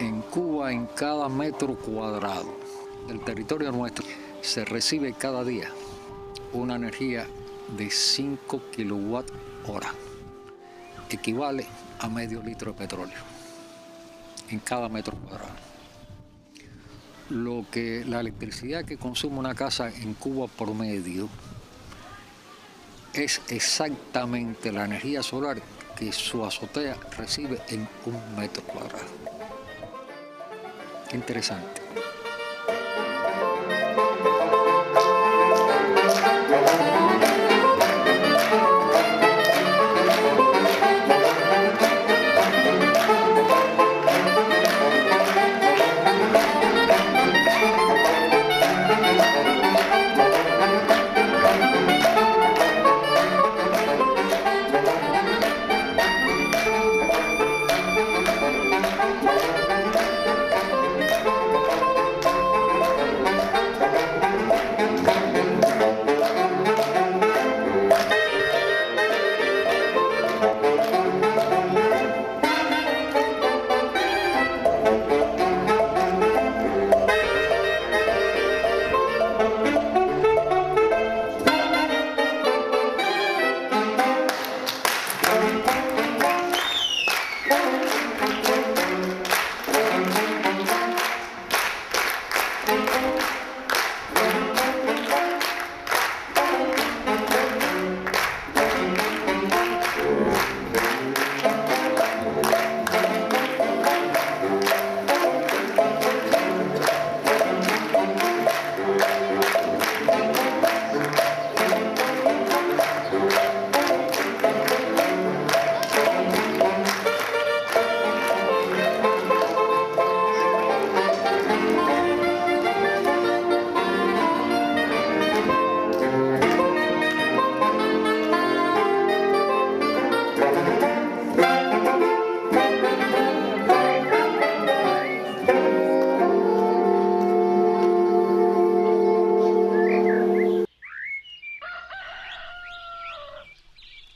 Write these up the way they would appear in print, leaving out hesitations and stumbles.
En Cuba, en cada metro cuadrado del territorio nuestro, se recibe cada día una energía de 5 kilowatt-hora. Equivale a medio litro de petróleo en cada metro cuadrado. La electricidad que consume una casa en Cuba promedio es exactamente la energía solar que su azotea recibe en 1 metro cuadrado. Qué interesante.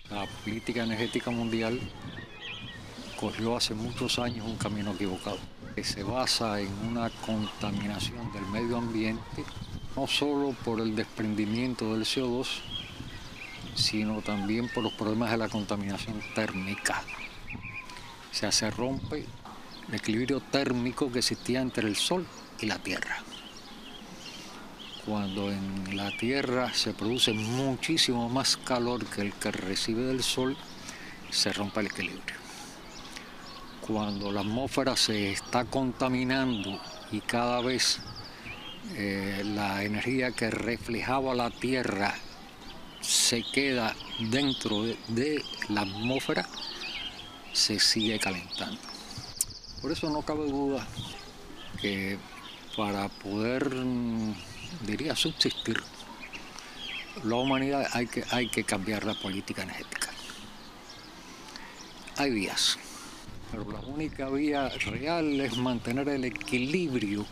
La política energética mundial cogió hace muchos años un camino equivocado, que se basa en una contaminación del medio ambiente, no solo por el desprendimiento del CO2, sino también por los problemas de la contaminación térmica. O sea, se rompe el equilibrio térmico que existía entre el Sol y la Tierra. Cuando en la Tierra se produce muchísimo más calor que el que recibe del Sol, se rompe el equilibrio. Cuando la atmósfera se está contaminando y cada vez la energía que reflejaba la Tierra se queda dentro de la atmósfera, se sigue calentando. Por eso no cabe duda que para poder, diría, subsistir, la humanidad hay que cambiar la política energética. Hay vías, pero la única vía real es mantener el equilibrio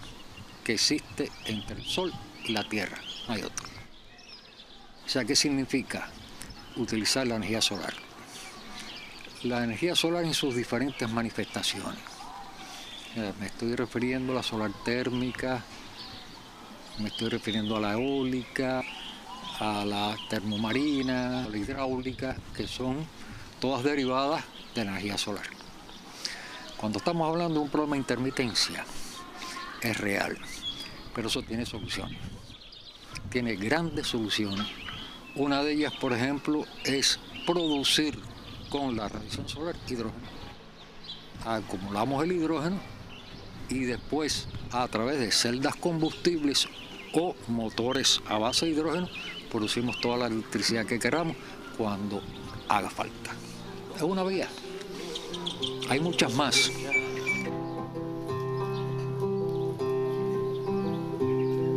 que existe entre el Sol y la Tierra, no hay otro. O sea, ¿qué significa utilizar la energía solar? La energía solar en sus diferentes manifestaciones. Me estoy refiriendo a la solar térmica, me estoy refiriendo a la eólica, a la termomarina, a la hidráulica, que son todas derivadas de la energía solar. Cuando estamos hablando de un problema de intermitencia, es real, pero eso tiene soluciones. Tiene grandes soluciones. Una de ellas, por ejemplo, es producir con la radiación solar hidrógeno. Acumulamos el hidrógeno y después, a través de celdas combustibles o motores a base de hidrógeno, producimos toda la electricidad que queramos cuando haga falta. Es una vía. Hay muchas más.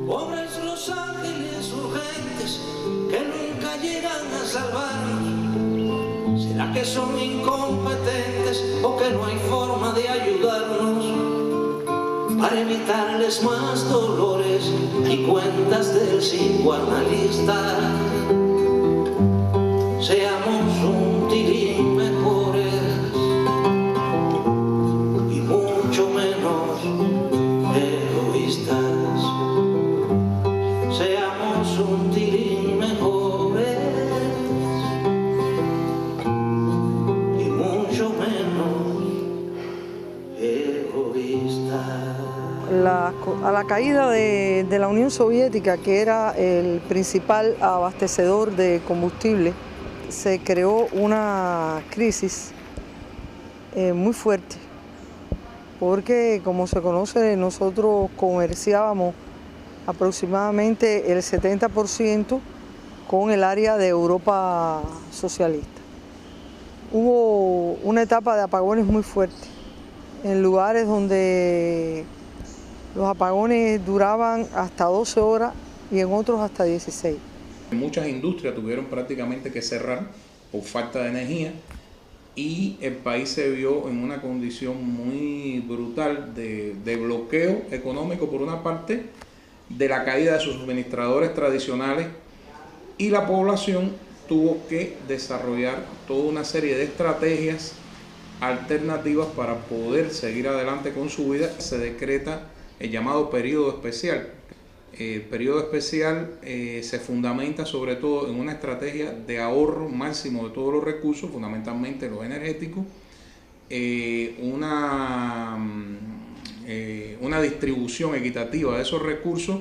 Pobres los ángeles urgentes que nunca llegan a salvarnos. ¿Será que son incompetentes o que no hay forma de ayudarnos? Para evitarles más dolores y cuentas del psicoanalista, seamos un tilín mejores y mucho menos A la caída de la Unión Soviética, que era el principal abastecedor de combustible, se creó una crisis muy fuerte, porque como se conoce, nosotros comerciábamos aproximadamente el 70% con el área de Europa socialista. Hubo una etapa de apagones muy fuerte, en lugares donde los apagones duraban hasta 12 horas y en otros hasta 16. Muchas industrias tuvieron prácticamente que cerrar por falta de energía y el país se vio en una condición muy brutal de bloqueo económico por una parte, de la caída de sus suministradores tradicionales, y la población tuvo que desarrollar toda una serie de estrategias alternativas para poder seguir adelante con su vida. Se decreta el llamado periodo especial. El periodo especial se fundamenta sobre todo en una estrategia de ahorro máximo de todos los recursos, fundamentalmente los energéticos, una distribución equitativa de esos recursos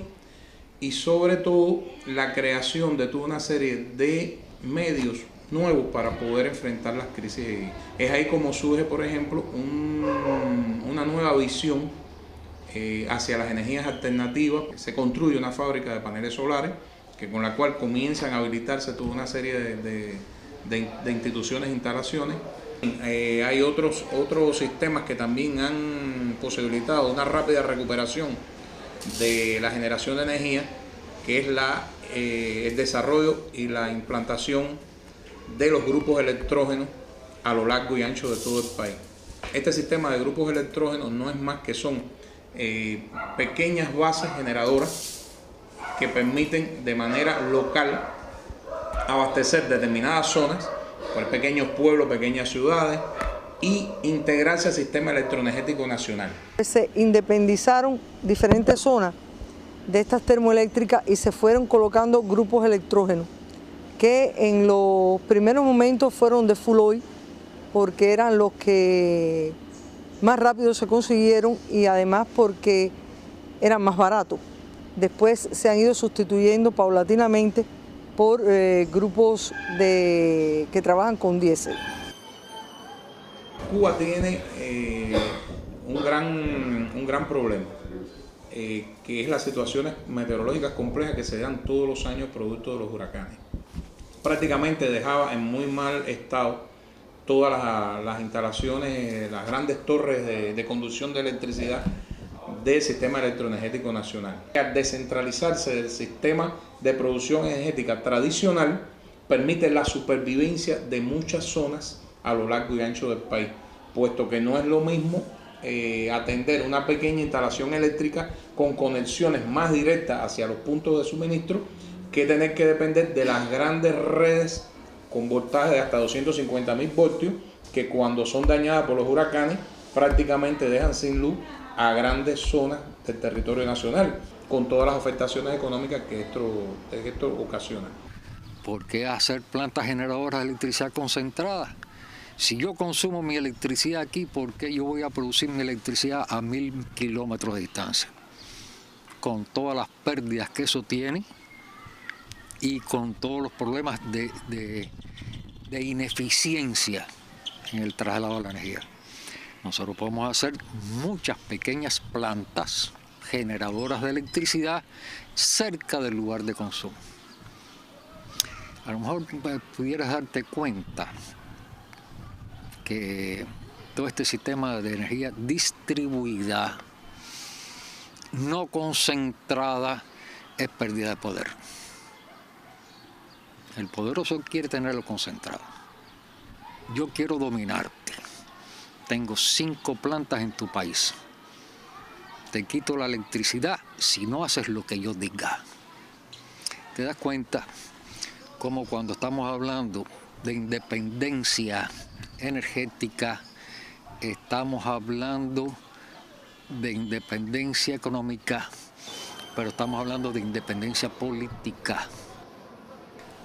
y sobre todo la creación de toda una serie de medios nuevos para poder enfrentar las crisis. Es ahí como surge, por ejemplo, una nueva visión hacia las energías alternativas. Se construye una fábrica de paneles solares con la cual comienzan a habilitarse toda una serie de instituciones e instalaciones. Hay otros sistemas que también han posibilitado una rápida recuperación de la generación de energía, que es el desarrollo y la implantación de los grupos electrógenos a lo largo y ancho de todo el país. Este sistema de grupos electrógenos no es más que son pequeñas bases generadoras que permiten de manera local abastecer determinadas zonas, por pequeños pueblos, pequeñas ciudades, y integrarse al sistema electroenergético nacional. Se independizaron diferentes zonas de estas termoeléctricas y se fueron colocando grupos electrógenos que en los primeros momentos fueron de full oil, porque eran los que más rápido se consiguieron y además porque eran más baratos. Después se han ido sustituyendo paulatinamente por grupos que trabajan con diésel. Cuba tiene un gran problema, que es las situaciones meteorológicas complejas que se dan todos los años producto de los huracanes. Prácticamente dejaba en muy mal estado todas las instalaciones, las grandes torres de conducción de electricidad del sistema electroenergético nacional. Al descentralizarse del sistema de producción energética tradicional, permite la supervivencia de muchas zonas a lo largo y ancho del país, puesto que no es lo mismo atender una pequeña instalación eléctrica con conexiones más directas hacia los puntos de suministro que tener que depender de las grandes redes con voltaje de hasta 250.000 voltios, que cuando son dañadas por los huracanes prácticamente dejan sin luz a grandes zonas del territorio nacional, con todas las afectaciones económicas que esto ocasiona. ¿Por qué hacer plantas generadoras de electricidad concentrada? Si yo consumo mi electricidad aquí, ¿por qué yo voy a producir mi electricidad a 1000 kilómetros de distancia? Con todas las pérdidas que eso tiene y con todos los problemas de ineficiencia en el traslado de la energía. Nosotros podemos hacer muchas pequeñas plantas generadoras de electricidad cerca del lugar de consumo. A lo mejor pudieras darte cuenta que todo este sistema de energía distribuida, no concentrada, es pérdida de poder. El poderoso quiere tenerlo concentrado. Yo quiero dominarte. Tengo 5 plantas en tu país. Te quito la electricidad si no haces lo que yo diga. ¿Te das cuenta cómo cuando estamos hablando de independencia energética, estamos hablando de independencia económica, pero estamos hablando de independencia política?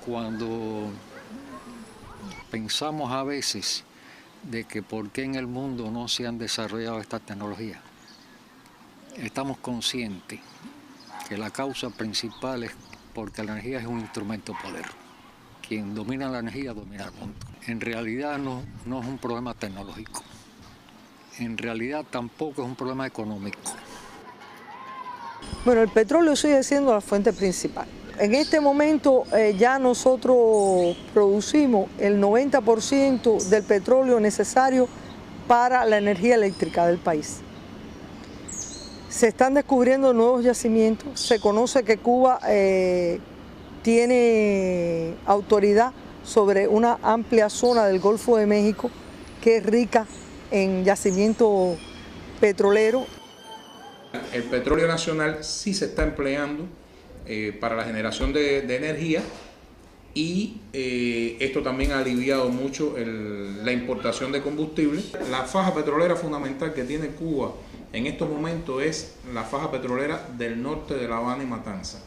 Cuando pensamos a veces de que por qué en el mundo no se han desarrollado estas tecnologías, estamos conscientes que la causa principal es porque la energía es un instrumento de poder. Quien domina la energía domina el mundo. En realidad no es un problema tecnológico. En realidad tampoco es un problema económico. Bueno, el petróleo sigue siendo la fuente principal. En este momento ya nosotros producimos el 90% del petróleo necesario para la energía eléctrica del país. Se están descubriendo nuevos yacimientos. Se conoce que Cuba tiene autoridad sobre una amplia zona del Golfo de México que es rica en yacimientos petroleros. El petróleo nacional sí se está empleando para la generación de energía y esto también ha aliviado mucho la importación de combustible. La faja petrolera fundamental que tiene Cuba en estos momentos es la faja petrolera del norte de La Habana y Matanza.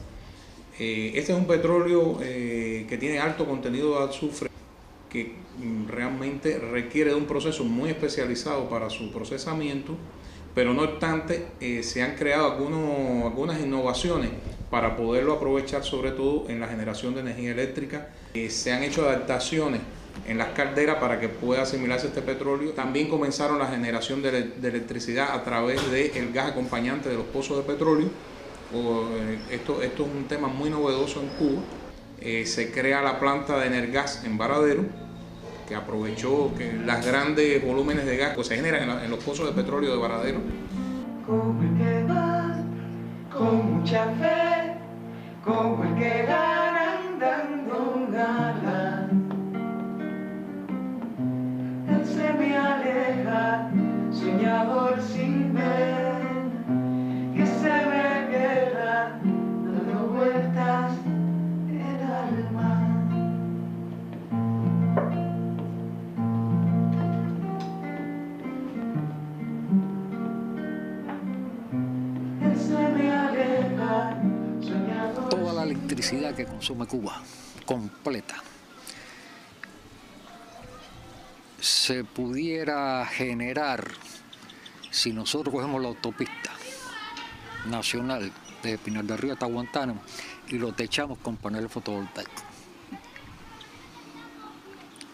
Este es un petróleo que tiene alto contenido de azufre, que realmente requiere de un proceso muy especializado para su procesamiento, pero no obstante se han creado algunas innovaciones para poderlo aprovechar, sobre todo en la generación de energía eléctrica. Se han hecho adaptaciones en las calderas para que pueda asimilarse este petróleo. También comenzaron la generación de electricidad a través del gas acompañante de los pozos de petróleo. Esto es un tema muy novedoso en Cuba. Se crea la planta de Energas en Varadero, que aprovechó que las grandes volúmenes de gas que se generan en los pozos de petróleo de Varadero. Como el que va con mucha fe, como el que gana andando gala. Él se me aleja, soñador sin ver, que se me queda dando vueltas el alma. Toda la electricidad que consume Cuba, completa, se pudiera generar si nosotros cogemos la autopista nacional de Pinar del Río hasta Guantánamo y lo techamos con paneles fotovoltaicos.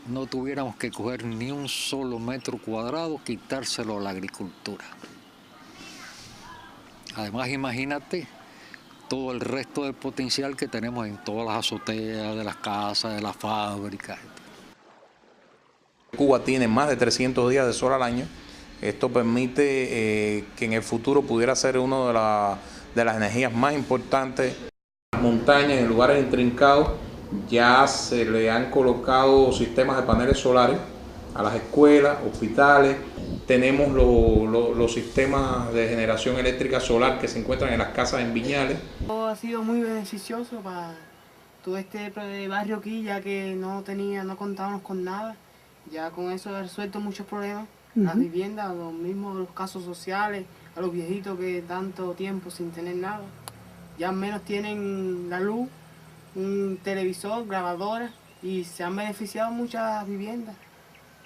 No tuviéramos que coger ni un solo metro cuadrado, quitárselo a la agricultura. Además, imagínate todo el resto del potencial que tenemos en todas las azoteas de las casas, de las fábricas. Cuba tiene más de 300 días de sol al año. Esto permite que en el futuro pudiera ser una de las energías más importantes. Las montañas, en lugares intrincados, ya se le han colocado sistemas de paneles solares a las escuelas, hospitales. Tenemos los sistemas de generación eléctrica solar que se encuentran en las casas en Viñales. Todo ha sido muy beneficioso para todo este barrio aquí, ya que no contábamos con nada. Ya con eso he resuelto muchos problemas. Las viviendas, los casos sociales, a los viejitos que tanto tiempo sin tener nada. Ya al menos tienen la luz, un televisor, grabadora, y se han beneficiado muchas viviendas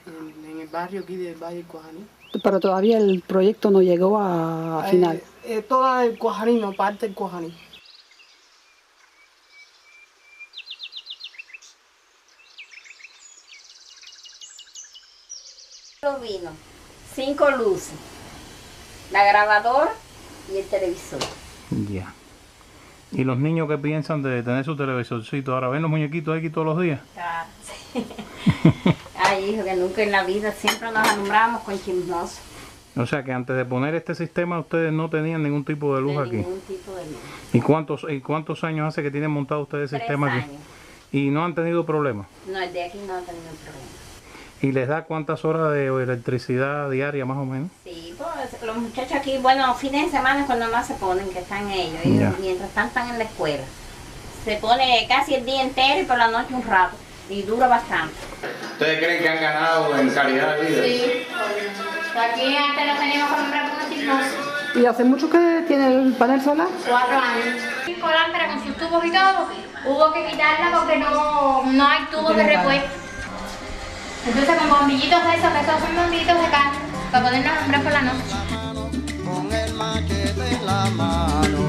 en el barrio aquí del Valle del Cuajaní. Pero todavía el proyecto no llegó a final. Todo el Cuajaní, no parte del Cuajaní. Vino 5 luces, la grabadora y el televisor. Ya. ¿Y los niños qué piensan de tener su televisorcito? Ahora ven los muñequitos aquí todos los días. Claro, sí. Ay, hijo, que nunca en la vida siempre nos alumbramos con chismosos. O sea que antes de poner este sistema ustedes no tenían ningún tipo de luz aquí. Ningún tipo de luz. ¿Y cuántos años hace que tienen montado ustedes el 3 sistema años. aquí? ¿Y no han tenido problemas? No, el de aquí no ha tenido problema. ¿Y les da cuántas horas de electricidad diaria más o menos? Sí, pues los muchachos aquí, bueno, fines de semana es cuando más se ponen, que están ellos mientras están en la escuela. Se pone casi el día entero y por la noche un rato, y dura bastante. ¿Ustedes creen que han ganado en calidad de vida? Sí, aquí antes no teníamos que comprar unos chismosos. ¿Y hace mucho que tiene el panel solar? 4 años. Con lámpara, con sus tubos y todo, hubo que quitarla porque no hay tubos de repuesto. Entonces con bombillitos de esos, que esos son bombillitos de carne, para podernos alumbrar por la noche. Con el machete la mano.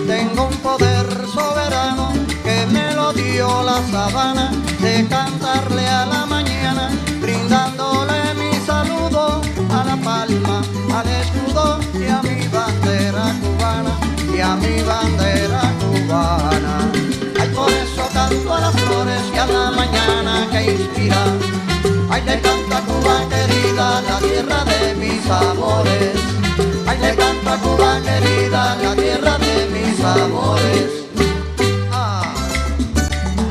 Tengo un poder soberano que me lo dio la sabana, de cantarle a la mañana, brindándole mi saludo a la palma, al escudo y a mi bandera cubana, y a mi bandera cubana. Ay, por eso canto a las flores y a la mañana que inspira. Ay, le canto a Cuba querida, la tierra de mis amores. Ay, le canto a Cuba querida, la tierra de mis amores. Ah,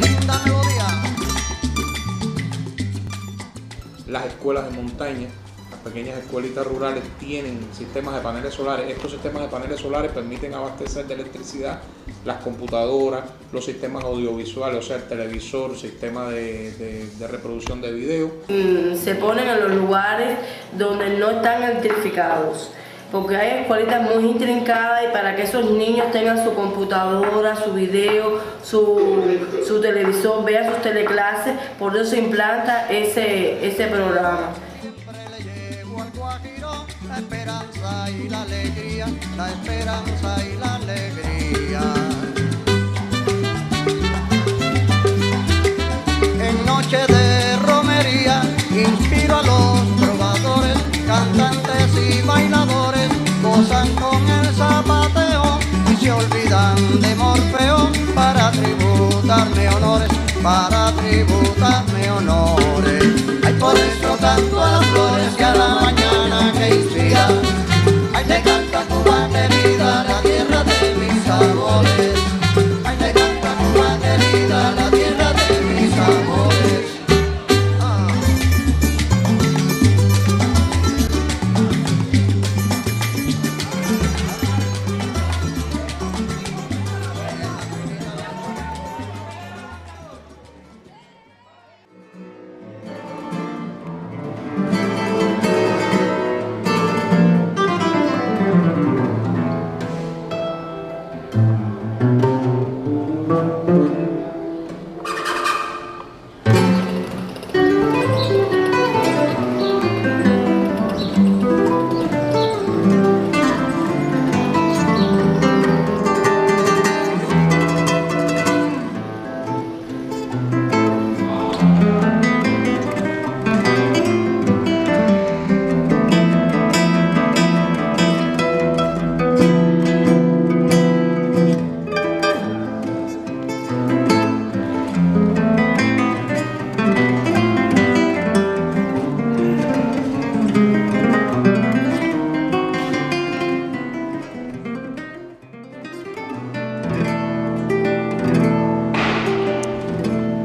linda melodía. Las escuelas de montaña, las pequeñas escuelitas rurales tienen sistemas de paneles solares. Estos sistemas de paneles solares permiten abastecer de electricidad las computadoras, los sistemas audiovisuales, o sea, el televisor, sistema de reproducción de video. Se ponen en los lugares donde no están electrificados, porque hay escuelitas muy intrincadas y para que esos niños tengan su computadora, su video, su televisor, vean sus teleclases, por eso se implanta ese programa. La esperanza y la alegría, la esperanza y la alegría. En noche de romería inspiro a los trovadores, cantantes y bailadores, gozan con el zapateo y se olvidan de Morfeo para tributarme honores, para tributarme honores. Ay, por eso canto a las flores y a la mañana que inspira. Ay, le canto a Cuba querida, la tierra de mis amores. Ay, le canto a Cuba querida, la tierra de mis amores. Ah.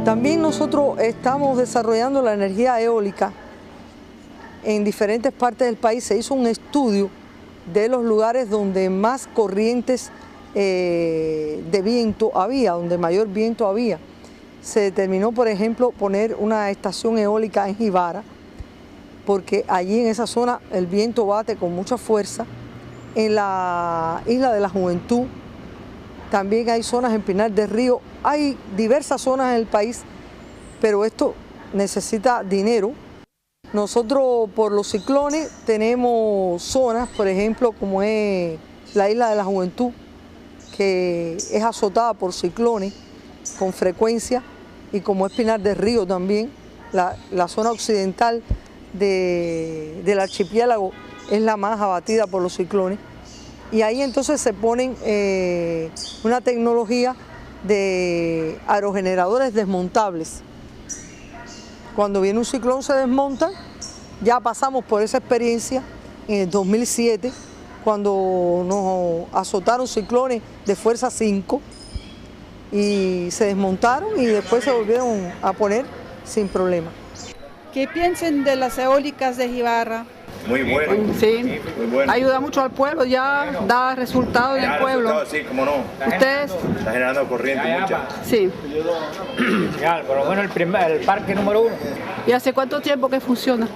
También nosotros estamos desarrollando la energía eólica en diferentes partes del país. Se hizo un estudio de los lugares donde más corrientes de viento había, donde mayor viento había. Se determinó, por ejemplo, poner una estación eólica en Jibara, porque allí en esa zona el viento bate con mucha fuerza. En la Isla de la Juventud también hay zonas en Pinar del Río. Hay diversas zonas en el país, pero esto necesita dinero. Nosotros por los ciclones tenemos zonas, por ejemplo, como es la Isla de la Juventud, que es azotada por ciclones con frecuencia, y como es Pinar del Río también, la zona occidental del archipiélago es la más abatida por los ciclones. Y ahí entonces se ponen una tecnología de aerogeneradores desmontables. Cuando viene un ciclón se desmontan. Ya pasamos por esa experiencia en el 2007, cuando nos azotaron ciclones de fuerza 5 y se desmontaron y después se volvieron a poner sin problema. ¿Qué piensan de las eólicas de Jibara? Muy bueno. Sí, muy bueno. Ayuda mucho al pueblo, ya da resultados en el pueblo. Sí, cómo no. ¿Ustedes? Está generando corriente mucha. Sí. Ya, por lo menos el parque número 1. ¿Y hace cuánto tiempo que funciona?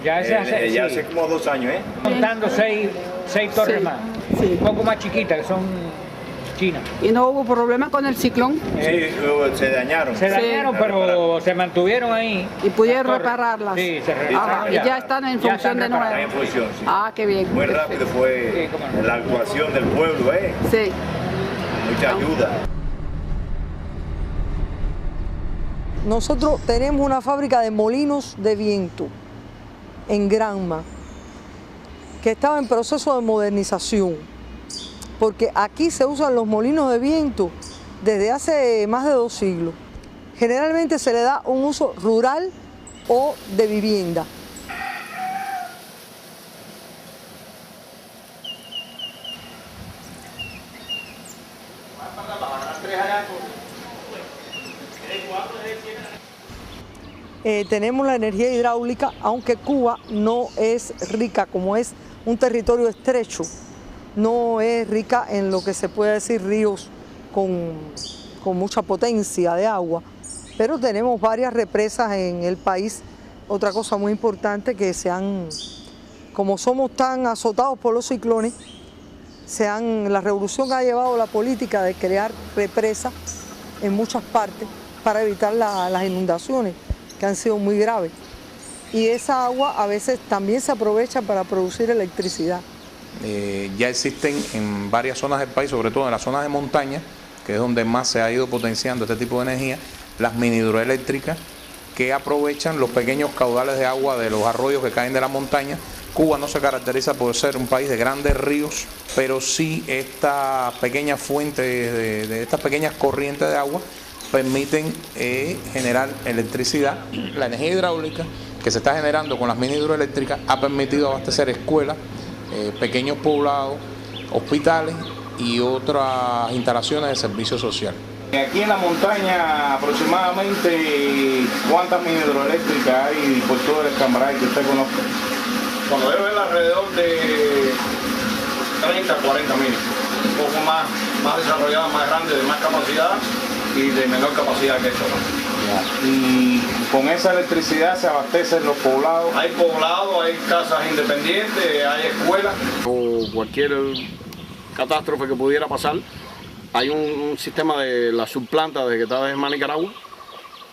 Ya hace como 2 años, ¿eh? Montando seis torres más. Sí. Un poco más chiquitas, que son China. ¿Y no hubo problema con el ciclón? Sí, se dañaron. Se dañaron, pero se mantuvieron ahí. ¿Y pudieron repararlas? Sí, se repararon. Y ya están en función de nuevo. En función, sí. Ah, qué bien. Muy rápido fue la actuación del pueblo, ¿eh? Sí. Mucha ayuda. Nosotros tenemos una fábrica de molinos de viento en Granma, que estaba en proceso de modernización, porque aquí se usan los molinos de viento desde hace más de 2 siglos. Generalmente se le da un uso rural o de vivienda. Tenemos la energía hidráulica, aunque Cuba no es rica, como es un territorio estrecho, no es rica en lo que se puede decir ríos con mucha potencia de agua, pero tenemos varias represas en el país. Otra cosa muy importante que como somos tan azotados por los ciclones, la revolución ha llevado la política de crear represas en muchas partes para evitar las inundaciones, que han sido muy graves. Y esa agua a veces también se aprovecha para producir electricidad. Ya existen en varias zonas del país, sobre todo en las zonas de montaña, que es donde más se ha ido potenciando este tipo de energía, las mini hidroeléctricas que aprovechan los pequeños caudales de agua de los arroyos que caen de la montaña. Cuba no se caracteriza por ser un país de grandes ríos, pero sí estas pequeñas fuentes, de estas pequeñas corrientes de agua permiten generar electricidad. La energía hidráulica que se está generando con las mini hidroeléctricas ha permitido abastecer escuelas, pequeños poblados, hospitales y otras instalaciones de servicio social. Aquí en la montaña aproximadamente, ¿cuántas mini hidroeléctricas hay por todo el Cambray que usted conoce? Cuando debe haber alrededor de 30, 40 mil, un poco más desarrollada, más grande, de más capacidad y de menor capacidad que esto. Y con esa electricidad se abastecen los poblados. Hay poblados, hay casas independientes, hay escuelas. O cualquier catástrofe que pudiera pasar, hay un sistema de la subplanta de que está de Nicaragua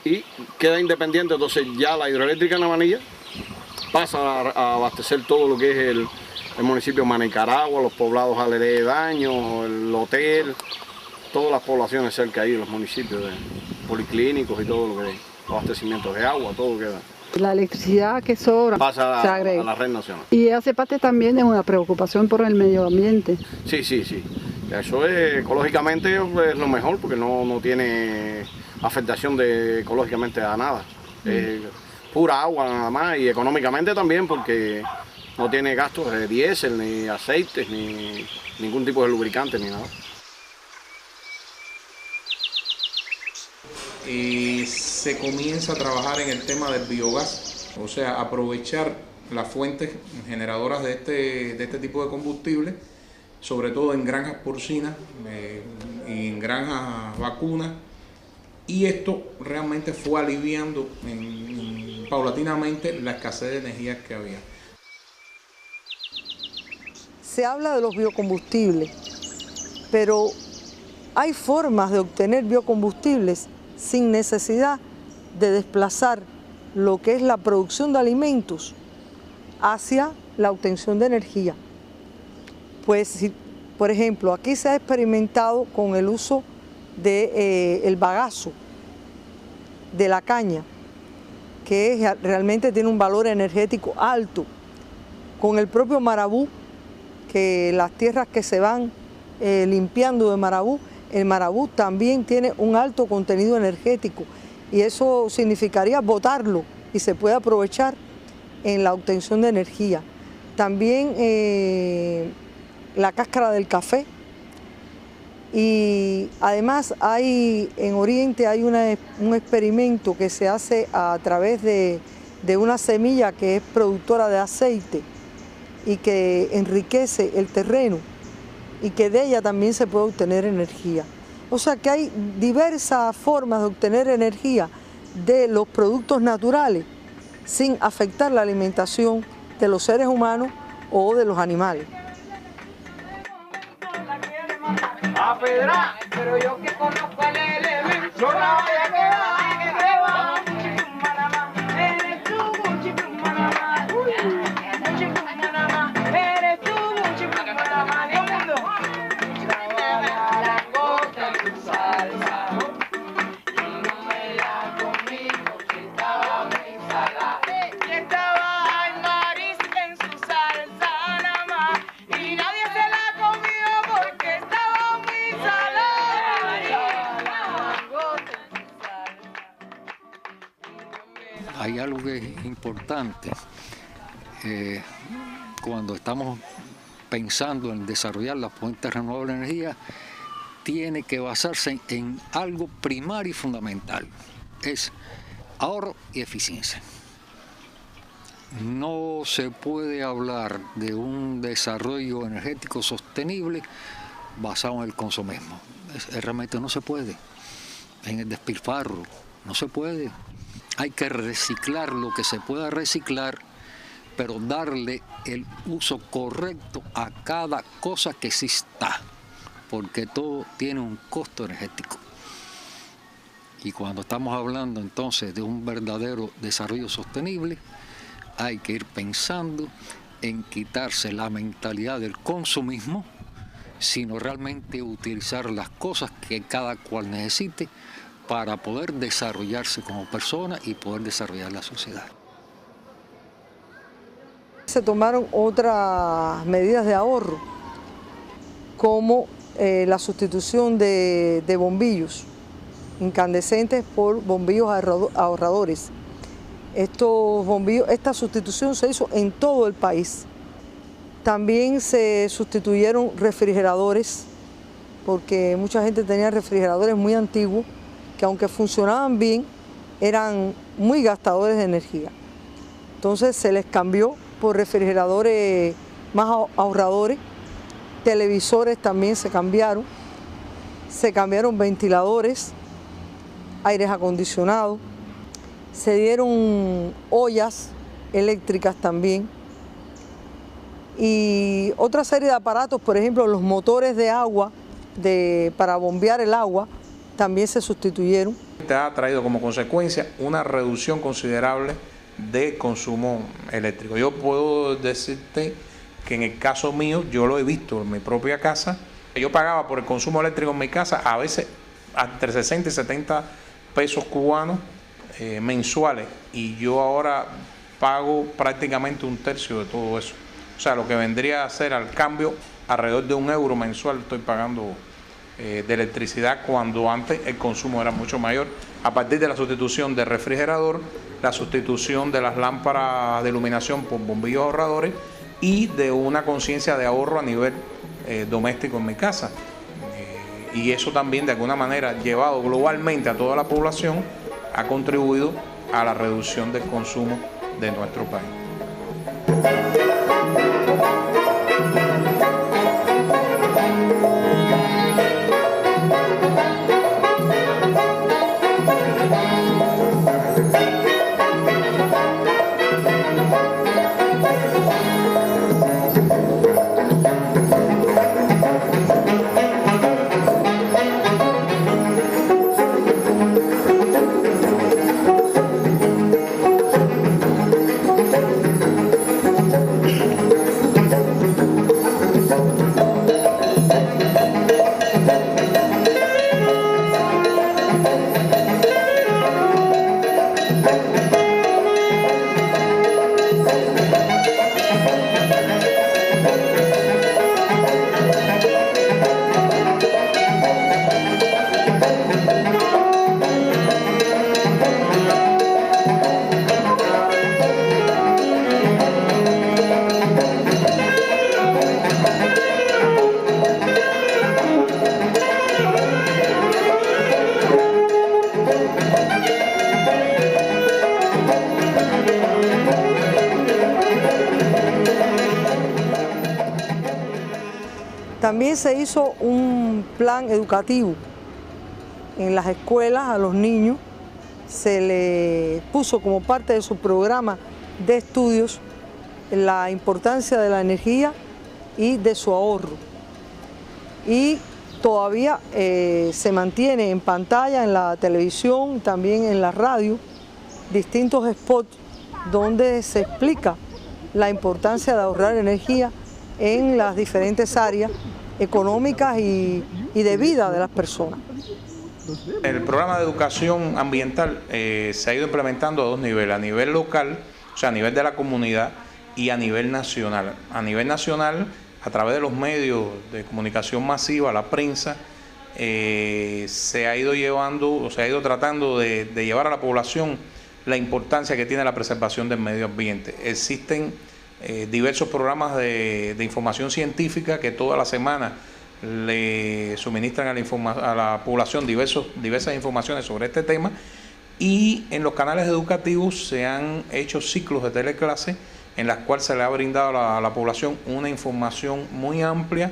y queda independiente, entonces ya la hidroeléctrica en la Manilla pasa a abastecer todo lo que es el municipio de Nicaragua, los poblados aledaños, el hotel, todas las poblaciones cerca ahí, los municipios de policlínicos y todo lo que hay, abastecimientos de agua, todo queda. La electricidad que sobra pasa se a agrega. la red nacional. Y hace parte también de una preocupación por el medio ambiente. Sí, sí, sí. Eso es, ecológicamente es lo mejor porque no tiene afectación ecológicamente a nada. Pura agua nada más y económicamente también porque no tiene gastos de diésel, ni aceites, ni ningún tipo de lubricante, ni nada. Se comienza a trabajar en el tema del biogás, o sea, aprovechar las fuentes generadoras de este tipo de combustible, sobre todo en granjas porcinas y en granjas vacunas, y esto realmente fue aliviando paulatinamente la escasez de energía que había. Se habla de los biocombustibles, pero hay formas de obtener biocombustibles sin necesidad de desplazar lo que es la producción de alimentos hacia la obtención de energía. Pues, por ejemplo, aquí se ha experimentado con el uso del bagazo, de la caña, que realmente tiene un valor energético alto, con el propio marabú, que las tierras que se van limpiando de marabú, el marabú también tiene un alto contenido energético y eso significaría botarlo y se puede aprovechar en la obtención de energía. También la cáscara del café y además en Oriente hay un experimento que se hace a través de una semilla que es productora de aceite y que enriquece el terreno y que de ella también se puede obtener energía. O sea que hay diversas formas de obtener energía de los productos naturales sin afectar la alimentación de los seres humanos o de los animales. a pedrar, pero yo que conozco el elemento, no la voy a quedar, que te va. Eres tú, Muchicumanamá, Muchicumanamá, eres tú, Muchicumanamá, todo el mundo. Estaba la gota en tu salsa, y no me la comí porque estaba muy salada. Y estaba el maíz en su salsa nada más, y nadie se la comió porque estaba muy salada. La gota en tu salsa. Hay algo que es importante cuando estamos pensando en desarrollar las fuentes renovables de energía, tiene que basarse en algo primario y fundamental, es ahorro y eficiencia. No se puede hablar de un desarrollo energético sostenible basado en el consumismo. Realmente no se puede, en el despilfarro, no se puede. Hay que reciclar lo que se pueda reciclar, pero darle el uso correcto a cada cosa que exista, porque todo tiene un costo energético. Y cuando estamos hablando entonces de un verdadero desarrollo sostenible, hay que ir pensando en quitarse la mentalidad del consumismo, sino realmente utilizar las cosas que cada cual necesite para poder desarrollarse como persona y poder desarrollar la sociedad. Se tomaron otras medidas de ahorro, como la sustitución de bombillos incandescentes por bombillos ahorradores. Estos bombillos, esta sustitución se hizo en todo el país. También se sustituyeron refrigeradores, porque mucha gente tenía refrigeradores muy antiguos, que aunque funcionaban bien, eran muy gastadores de energía. Entonces se les cambió por refrigeradores más ahorradores, televisores también se cambiaron ventiladores, aires acondicionados, se dieron ollas eléctricas también y otra serie de aparatos, por ejemplo los motores de agua para bombear el agua también se sustituyeron. Te ha traído como consecuencia una reducción considerable de consumo eléctrico. Yo puedo decirte que en el caso mío, yo lo he visto en mi propia casa, yo pagaba por el consumo eléctrico en mi casa a veces entre 60 y 70 pesos cubanos mensuales, y yo ahora pago prácticamente un tercio de todo eso. O sea, lo que vendría a ser al cambio alrededor de €1 mensual estoy pagando de electricidad, cuando antes el consumo era mucho mayor, a partir de la sustitución del refrigerador, la sustitución de las lámparas de iluminación por bombillos ahorradores y de una conciencia de ahorro a nivel doméstico en mi casa. Y eso también de alguna manera, llevado globalmente a toda la población, ha contribuido a la reducción del consumo de nuestro país. También se hizo un plan educativo en las escuelas a los niños, se les puso como parte de su programa de estudios la importancia de la energía y de su ahorro. Y todavía se mantiene en pantalla, en la televisión, también en la radio, distintos spots donde se explica la importancia de ahorrar energía en las diferentes áreas económicas y de vida de las personas. El programa de educación ambiental se ha ido implementando a dos niveles, a nivel local, o sea, a nivel de la comunidad, y a nivel nacional. A nivel nacional, a través de los medios de comunicación masiva, la prensa, se ha ido llevando, o se ha ido tratando de llevar a la población la importancia que tiene la preservación del medio ambiente. Existen diversos programas de información científica que toda la semana le suministran a la población diversas informaciones sobre este tema, y en los canales educativos se han hecho ciclos de teleclase en las cuales se le ha brindado a la población una información muy amplia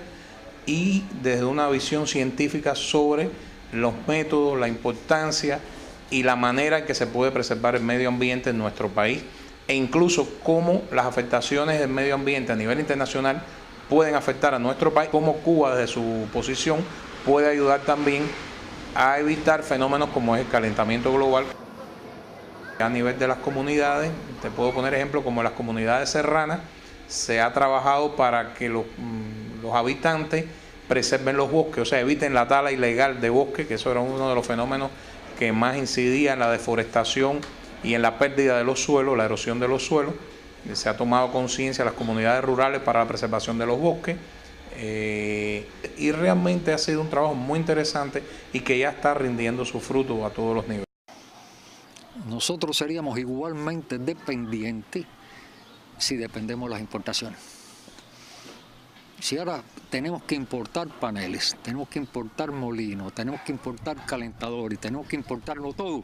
y desde una visión científica sobre los métodos, la importancia y la manera en que se puede preservar el medio ambiente en nuestro país, e incluso cómo las afectaciones del medio ambiente a nivel internacional pueden afectar a nuestro país, cómo Cuba desde su posición puede ayudar también a evitar fenómenos como es el calentamiento global. A nivel de las comunidades, te puedo poner ejemplos como las comunidades serranas, se ha trabajado para que los habitantes preserven los bosques, o sea, eviten la tala ilegal de bosques, que eso era uno de los fenómenos que más incidía en la deforestación y en la pérdida de los suelos, la erosión de los suelos. Se ha tomado conciencia a las comunidades rurales para la preservación de los bosques, y realmente ha sido un trabajo muy interesante y que ya está rindiendo su fruto a todos los niveles. Nosotros seríamos igualmente dependientes si dependemos de las importaciones. Si ahora tenemos que importar paneles, tenemos que importar molinos, tenemos que importar calentadores, tenemos que importarlo todo,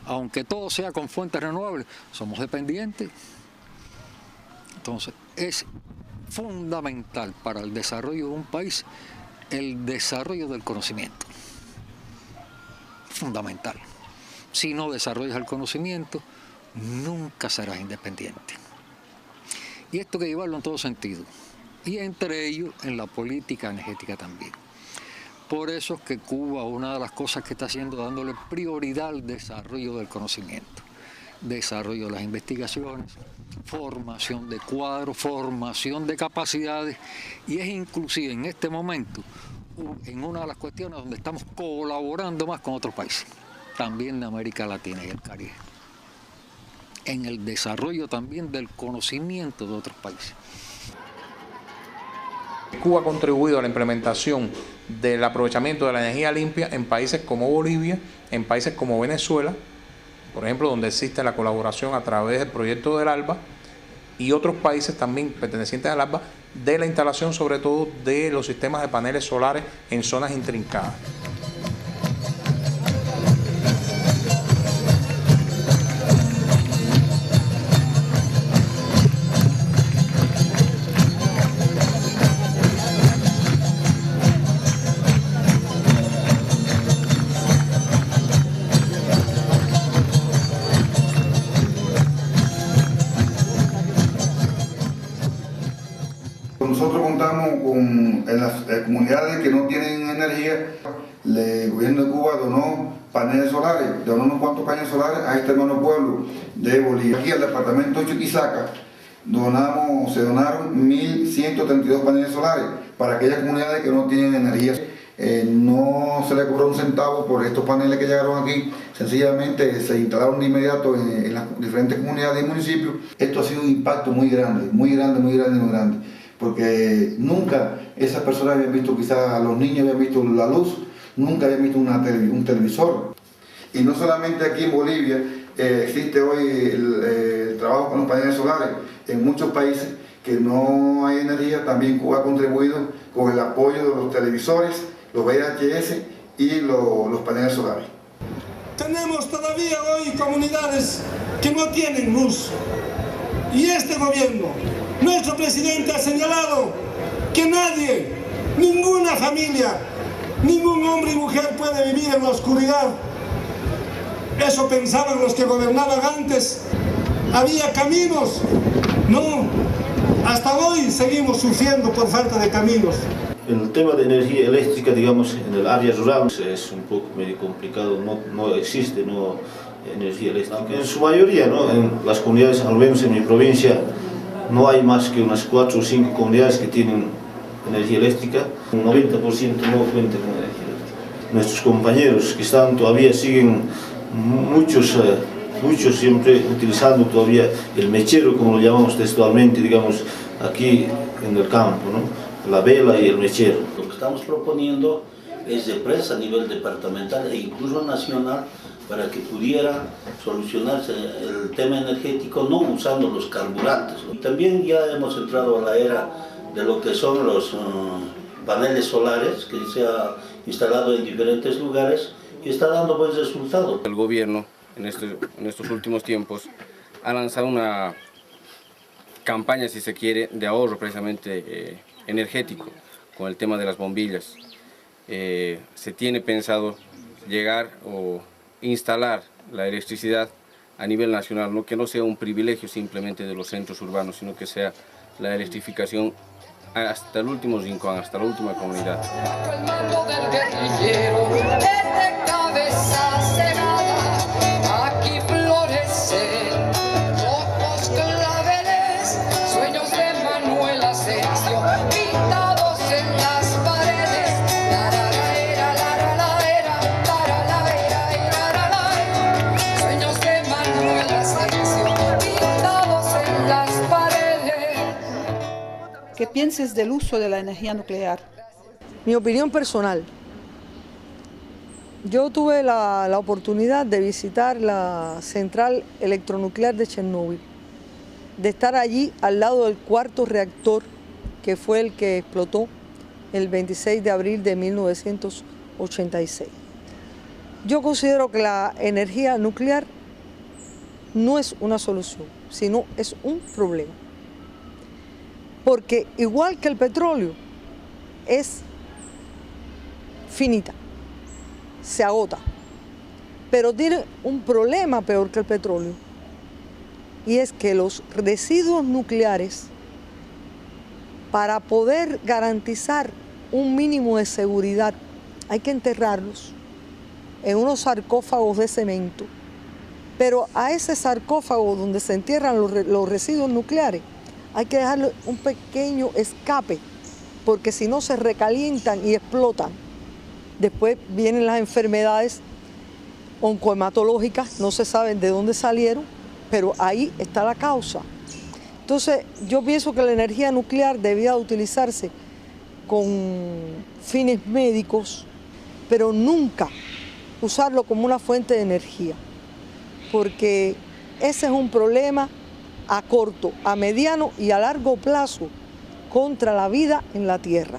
aunque todo sea con fuentes renovables, somos dependientes. Entonces, es fundamental para el desarrollo de un país el desarrollo del conocimiento. Fundamental. Si no desarrollas el conocimiento, nunca serás independiente. Y esto hay que llevarlo en todo sentido. Y entre ellos en la política energética también. Por eso es que Cuba, una de las cosas que está haciendo, dándole prioridad al desarrollo del conocimiento, desarrollo de las investigaciones, formación de cuadros, formación de capacidades, y es inclusive en este momento en una de las cuestiones donde estamos colaborando más con otros países, también de América Latina y el Caribe, en el desarrollo también del conocimiento de otros países. Cuba ha contribuido a la implementación del aprovechamiento de la energía limpia en países como Bolivia, en países como Venezuela, por ejemplo, donde existe la colaboración a través del proyecto del ALBA, y otros países también pertenecientes al ALBA, de la instalación sobre todo de los sistemas de paneles solares en zonas intrincadas. Nosotros contamos con, en las comunidades que no tienen energía, el gobierno de Cuba donó paneles solares, donó unos cuantos paneles solares a este hermano pueblo de Bolivia. Aquí al departamento de Chuquisaca se donaron 1.132 paneles solares para aquellas comunidades que no tienen energía. No se le cobró un centavo por estos paneles que llegaron aquí, sencillamente se instalaron de inmediato en las diferentes comunidades y municipios. Esto ha sido un impacto muy grande, muy grande, muy grande, muy grande. Porque nunca esas personas habían visto, quizás los niños habían visto la luz, nunca habían visto un televisor. Y no solamente aquí en Bolivia existe hoy el trabajo con los paneles solares, en muchos países que no hay energía, también Cuba ha contribuido con el apoyo de los televisores, los VHS y los paneles solares. Tenemos todavía hoy comunidades que no tienen luz, y este gobierno, nuestro presidente, ha señalado que nadie, ninguna familia, ningún hombre y mujer puede vivir en la oscuridad. Eso pensaban los que gobernaban antes. Había caminos. No, hasta hoy seguimos sufriendo por falta de caminos. El tema de energía eléctrica, digamos, en el área rural es un poco medio complicado, no existe energía eléctrica. En su mayoría, ¿no? En las comunidades, al menos en mi provincia, no hay más que unas 4 o 5 comunidades que tienen energía eléctrica. Un 90% no cuenta con energía eléctrica. Nuestros compañeros que están todavía siguen muchos siempre utilizando todavía el mechero, como lo llamamos textualmente, digamos, aquí en el campo, ¿no? La vela y el mechero. Lo que estamos proponiendo es de presa a nivel departamental e incluso nacional para que pudiera solucionarse el tema energético no usando los carburantes. También ya hemos entrado a la era de lo que son los paneles solares que se ha instalado en diferentes lugares y está dando buen resultado. El gobierno en estos últimos tiempos ha lanzado una campaña, si se quiere, de ahorro precisamente energético con el tema de las bombillas. Se tiene pensado llegar o instalar la electricidad a nivel nacional, ¿no? Que no sea un privilegio simplemente de los centros urbanos, sino que sea la electrificación hasta el último rincón, hasta la última comunidad. El mando del guerrillero es de cabeza cerrada, aquí florecen rojos claveles, sueños de Manuel Asensio, pintados en las paredes. Sueños de Manuel Asensio, pintados en las paredes. ¿Qué piensas del uso de la energía nuclear? Mi opinión personal. Yo tuve la oportunidad de visitar la central electronuclear de Chernóbil, de estar allí al lado del cuarto reactor que fue el que explotó el 26 de abril de 1986. Yo considero que la energía nuclear no es una solución, sino es un problema. Porque igual que el petróleo, es finita, se agota, pero tiene un problema peor que el petróleo, y es que los residuos nucleares, para poder garantizar un mínimo de seguridad, hay que enterrarlos en unos sarcófagos de cemento, pero a ese sarcófago donde se entierran los residuos nucleares, hay que dejarle un pequeño escape, porque si no se recalientan y explotan. Después vienen las enfermedades oncohematológicas, no se saben de dónde salieron, pero ahí está la causa. Entonces, yo pienso que la energía nuclear debía utilizarse con fines médicos, pero nunca usarlo como una fuente de energía, porque ese es un problema a corto, a mediano y a largo plazo contra la vida en la Tierra.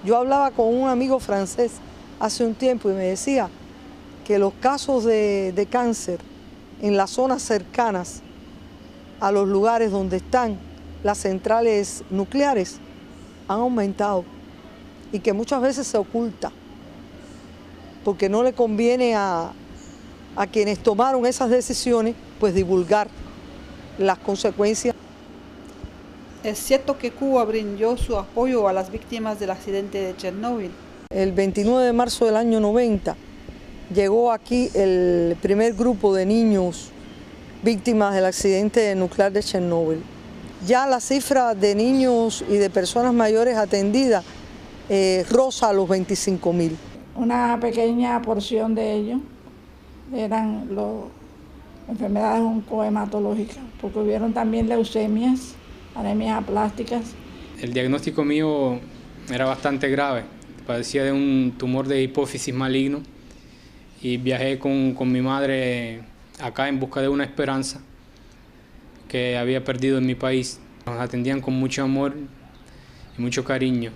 Yo hablaba con un amigo francés hace un tiempo y me decía que los casos de cáncer en las zonas cercanas a los lugares donde están las centrales nucleares han aumentado y que muchas veces se oculta porque no le conviene a quienes tomaron esas decisiones pues divulgar las consecuencias. ¿Es cierto que Cuba brindó su apoyo a las víctimas del accidente de Chernóbil? El 29 de marzo del año 90 llegó aquí el primer grupo de niños víctimas del accidente nuclear de Chernóbil. Ya la cifra de niños y de personas mayores atendidas roza los 25.000. Una pequeña porción de ellos eran enfermedades oncohematológicas, porque hubieron también leucemias, anemias aplásticas. El diagnóstico mío era bastante grave, padecía de un tumor de hipófisis maligno y viajé con mi madre acá en busca de una esperanza que había perdido en mi país. Nos atendían con mucho amor y mucho cariño.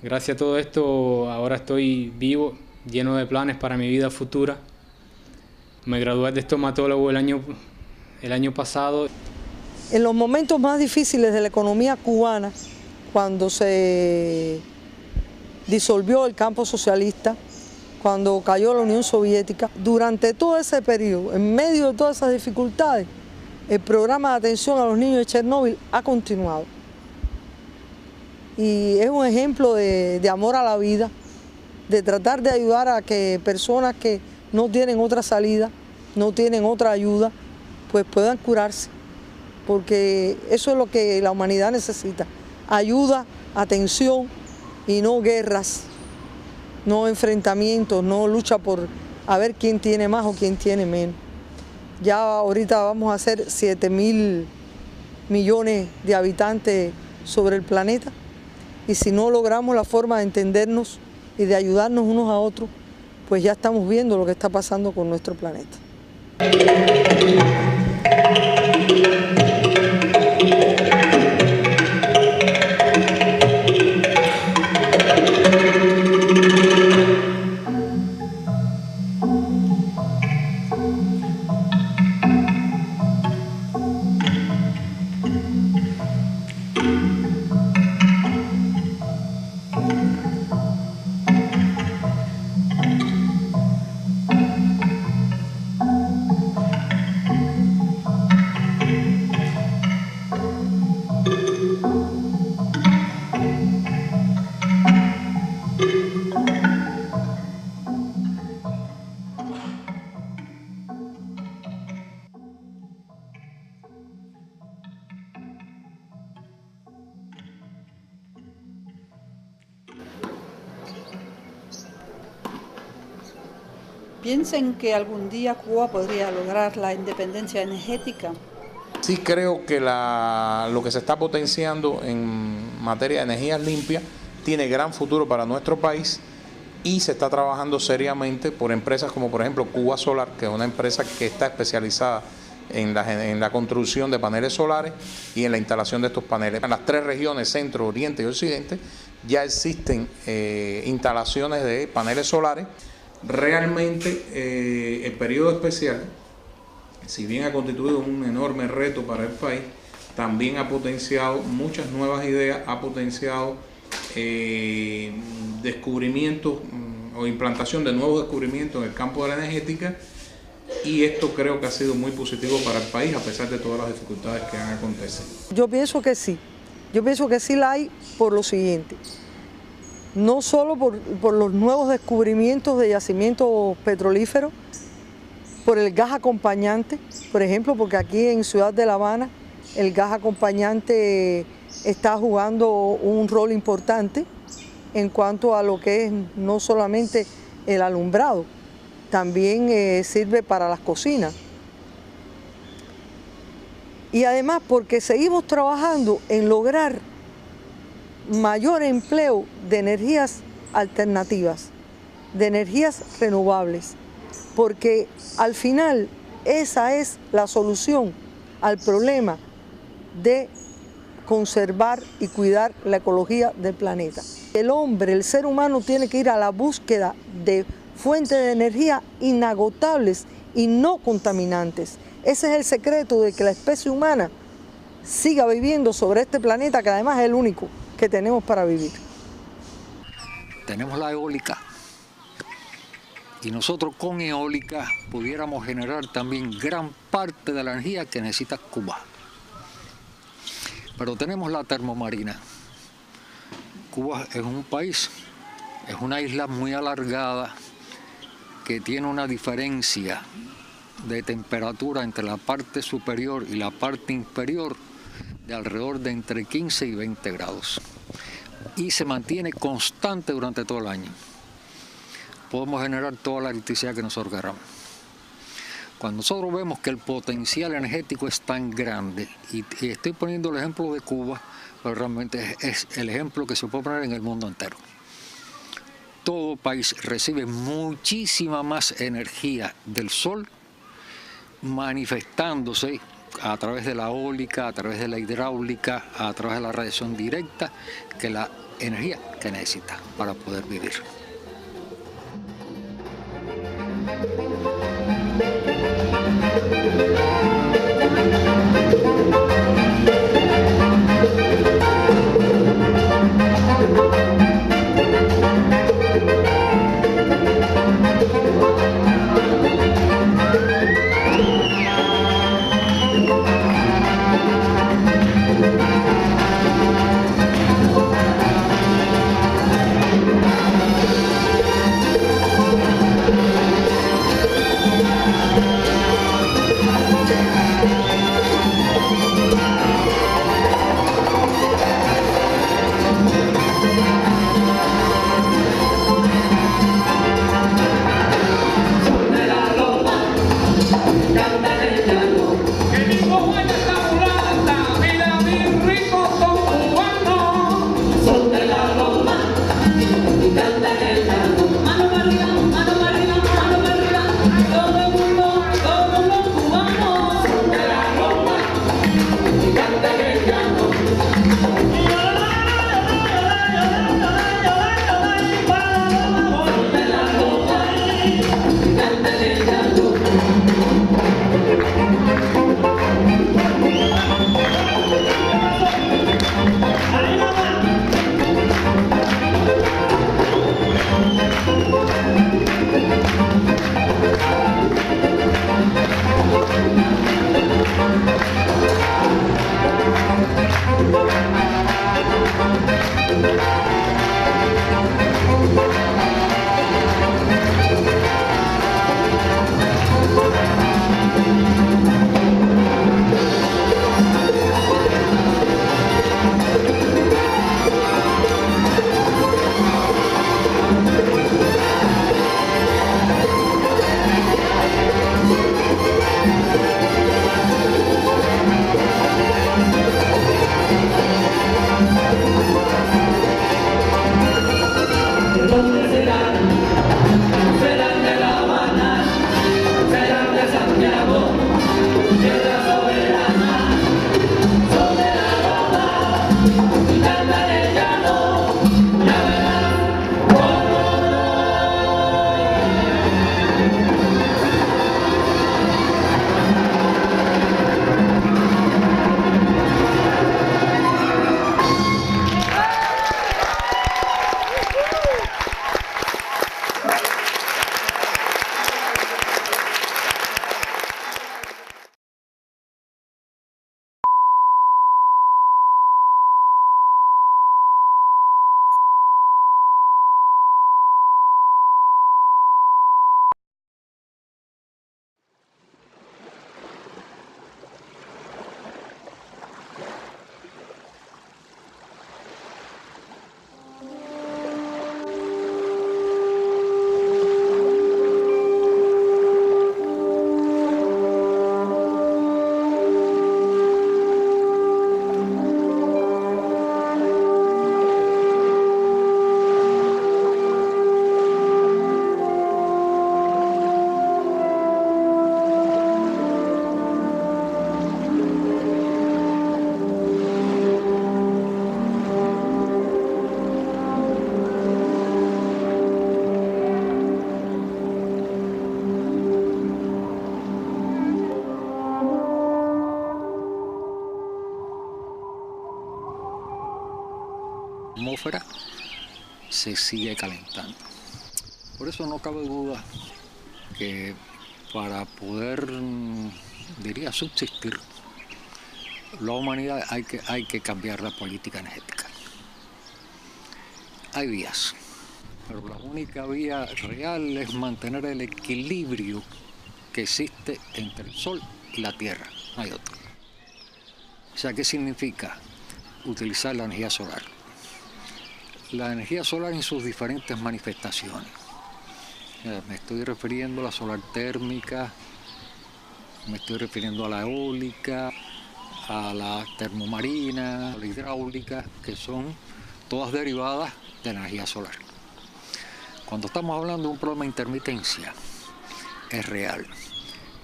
Gracias a todo esto ahora estoy vivo, lleno de planes para mi vida futura. Me gradué de estomatólogo el año pasado. En los momentos más difíciles de la economía cubana, cuando se disolvió el campo socialista, cuando cayó la Unión Soviética, durante todo ese periodo, en medio de todas esas dificultades, el programa de atención a los niños de Chernóbil ha continuado. y es un ejemplo de amor a la vida, de tratar de ayudar a que personas que no tienen otra salida, no tienen otra ayuda, pues puedan curarse, porque eso es lo que la humanidad necesita, ayuda, atención y no guerras, no enfrentamientos, no lucha por a ver quién tiene más o quién tiene menos. Ya ahorita vamos a ser 7.000 millones de habitantes sobre el planeta y si no logramos la forma de entendernos y de ayudarnos unos a otros, pues ya estamos viendo lo que está pasando con nuestro planeta. ¿Piensan que algún día Cuba podría lograr la independencia energética? Sí creo que lo que se está potenciando en materia de energías limpias tiene gran futuro para nuestro país y se está trabajando seriamente por empresas como por ejemplo Cuba Solar, que es una empresa que está especializada en la construcción de paneles solares y en la instalación de estos paneles. En las 3 regiones, centro, oriente y occidente, ya existen instalaciones de paneles solares. Realmente el periodo especial, si bien ha constituido un enorme reto para el país, también ha potenciado muchas nuevas ideas, ha potenciado descubrimientos o implantación de nuevos descubrimientos en el campo de la energética, y esto creo que ha sido muy positivo para el país a pesar de todas las dificultades que han acontecido. Yo pienso que sí la hay por lo siguiente. No solo por los nuevos descubrimientos de yacimientos petrolíferos, por el gas acompañante, por ejemplo, porque aquí en Ciudad de La Habana el gas acompañante está jugando un rol importante en cuanto a lo que es no solamente el alumbrado, también sirve para las cocinas. Y además porque seguimos trabajando en lograr mayor empleo de energías alternativas, de energías renovables, porque al final esa es la solución al problema de conservar y cuidar la ecología del planeta. El hombre, el ser humano, tiene que ir a la búsqueda de fuentes de energía inagotables y no contaminantes. Ese es el secreto de que la especie humana siga viviendo sobre este planeta, que además es el único que tenemos para vivir. Tenemos la eólica y nosotros con eólica pudiéramos generar también gran parte de la energía que necesita Cuba. Pero tenemos la termomarina. Cuba es un país, es una isla muy alargada que tiene una diferencia de temperatura entre la parte superior y la parte inferior de alrededor de entre 15 y 20 grados. Y se mantiene constante durante todo el año. Podemos generar toda la electricidad que nosotros queramos. Cuando nosotros vemos que el potencial energético es tan grande, y estoy poniendo el ejemplo de Cuba, pero realmente es el ejemplo que se puede poner en el mundo entero. Todo país recibe muchísima más energía del sol, manifestándose a través de la eólica, a través de la hidráulica, a través de la radiación directa, que la energía que necesita para poder vivir. atmósfera se sigue calentando. Por eso no cabe duda que para poder, diría, subsistir, la humanidad hay que cambiar la política energética. Hay vías, pero la única vía real es mantener el equilibrio que existe entre el Sol y la Tierra. No hay otro. O sea, ¿qué significa utilizar la energía solar? La energía solar en sus diferentes manifestaciones. Me estoy refiriendo a la solar térmica, me estoy refiriendo a la eólica, a la termomarina, a la hidráulica, que son todas derivadas de la energía solar. Cuando estamos hablando de un problema de intermitencia, es real,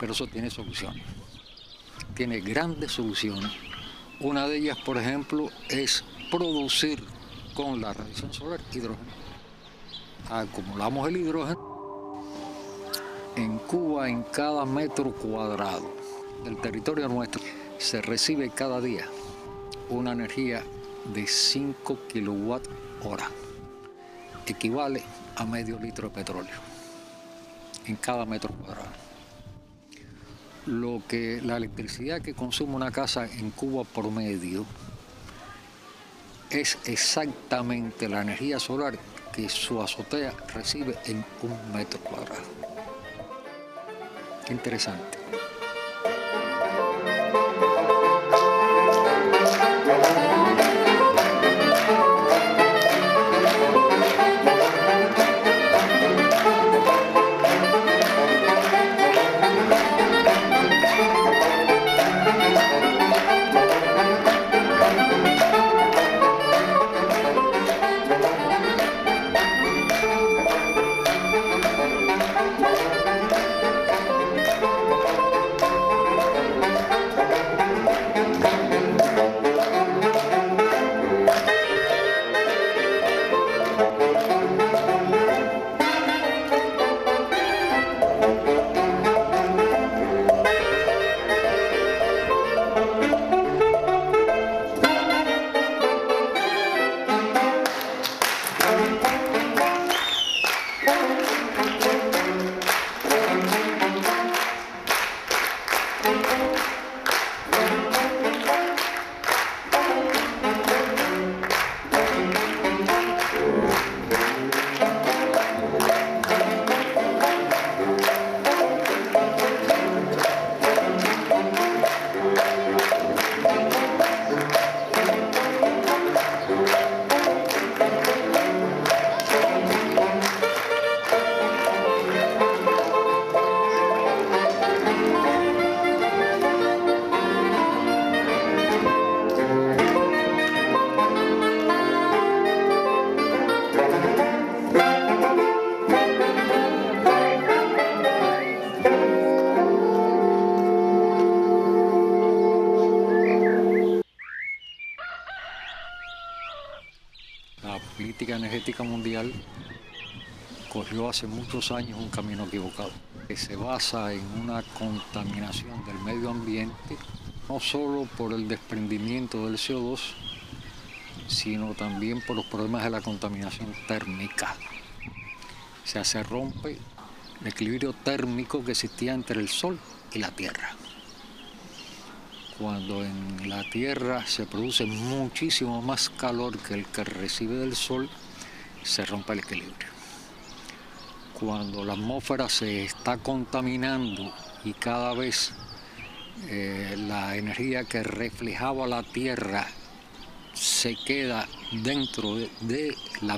pero eso tiene soluciones. Tiene grandes soluciones. Una de ellas, por ejemplo, es producir con la radiación solar hidrógeno. Acumulamos el hidrógeno. En Cuba, en cada metro cuadrado del territorio nuestro, se recibe cada día una energía de 5 kilowatt hora. Equivale a medio litro de petróleo en cada metro cuadrado. La electricidad que consume una casa en Cuba promedio es exactamente la energía solar que su azotea recibe en 1 metro cuadrado. Qué interesante. La política energética mundial cogió hace muchos años un camino equivocado, que se basa en una contaminación del medio ambiente, no solo por el desprendimiento del CO2, sino también por los problemas de la contaminación térmica. O sea, se rompe el equilibrio térmico que existía entre el Sol y la Tierra. Cuando en la Tierra se produce muchísimo más calor que el que recibe del Sol, se rompe el equilibrio. Cuando la atmósfera se está contaminando y cada vez la energía que reflejaba la Tierra se queda dentro de la